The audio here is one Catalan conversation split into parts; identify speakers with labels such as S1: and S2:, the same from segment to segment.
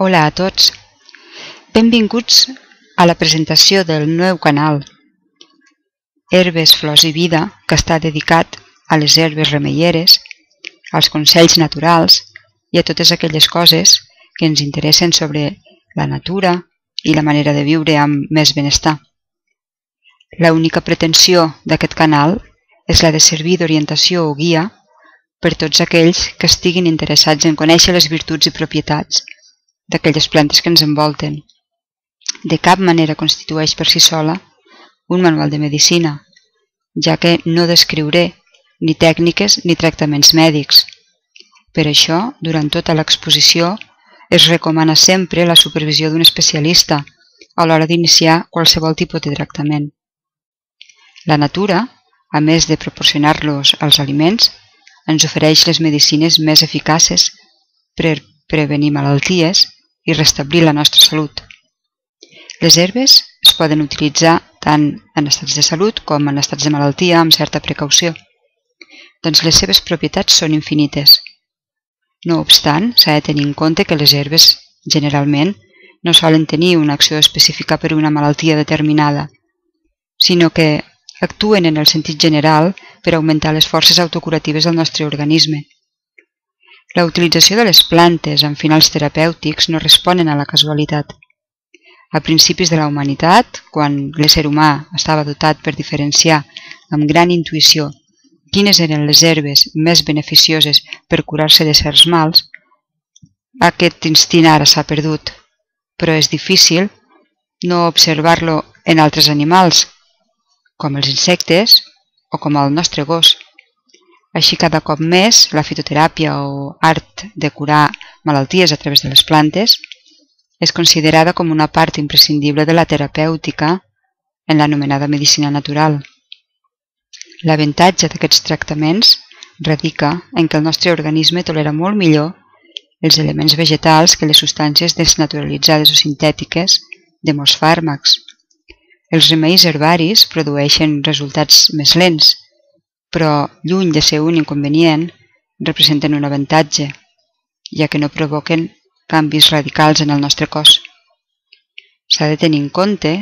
S1: Hola a tots, benvinguts a la presentació del nou canal Herbes, Flors i Vida, que està dedicat a les herbes remeieres, als consells naturals i a totes aquelles coses que ens interessen sobre la natura i la manera de viure amb més benestar. La única pretensió d'aquest canal és la de servir d'orientació o guia per tots aquells que estiguin interessats en conèixer les virtuts i propietats d'aquelles plantes que ens envolten. De cap manera constitueix per si sola un manual de medicina, ja que no descriuré ni tècniques ni tractaments mèdics. Per això, durant tota l'exposició, es recomana sempre la supervisió d'un especialista a l'hora d'iniciar qualsevol tipus de tractament. La natura, a més de proporcionar-los els aliments, ens ofereix les medicines més eficaces per prevenir malalties i restablir la nostra salut. Les herbes es poden utilitzar tant en estats de salut com en estats de malaltia amb certa precaució, doncs les seves propietats són infinites. No obstant, s'ha de tenir en compte que les herbes, generalment, no solen tenir una acció específica per una malaltia determinada, sinó que actuen en el sentit general per augmentar les forces autocuratives del nostre organisme. La utilització de les plantes amb finals terapèutics no responen a la casualitat. A principis de la humanitat, quan l'ésser humà estava dotat per diferenciar amb gran intuïció quines eren les herbes més beneficioses per curar-se de certs mals, aquest instint ara s'ha perdut, però és difícil no observar-lo en altres animals, com els insectes o com el nostre gos. Així, cada cop més, la fitoteràpia o art de curar malalties a través de les plantes és considerada com una part imprescindible de la terapèutica en l'anomenada medicina natural. L'avantatge d'aquests tractaments radica en què el nostre organisme tolera molt millor els elements vegetals que les substàncies desnaturalitzades o sintètiques de molts fàrmacs. Els remeis herbaris produeixen resultats més lents, però, lluny de ser un inconvenient, representen un avantatge, ja que no provoquen canvis radicals en el nostre cos. S'ha de tenir en compte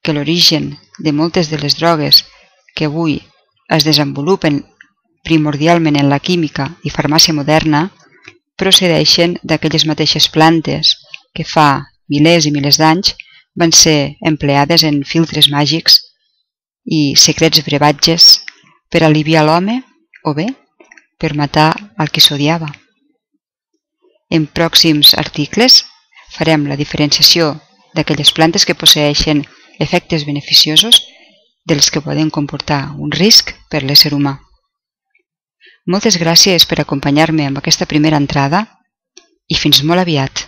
S1: que l'origen de moltes de les drogues que avui es desenvolupen primordialment en la química i farmàcia moderna procedeixen d'aquelles mateixes plantes que fa milers i milers d'anys van ser empleades en filtres màgics i secrets brevatges per aliviar l'home o bé per matar el que s'odiava. En pròxims articles farem la diferenciació d'aquelles plantes que posseeixen efectes beneficiosos dels que poden comportar un risc per l'ésser humà. Moltes gràcies per acompanyar-me amb aquesta primera entrada i fins molt aviat!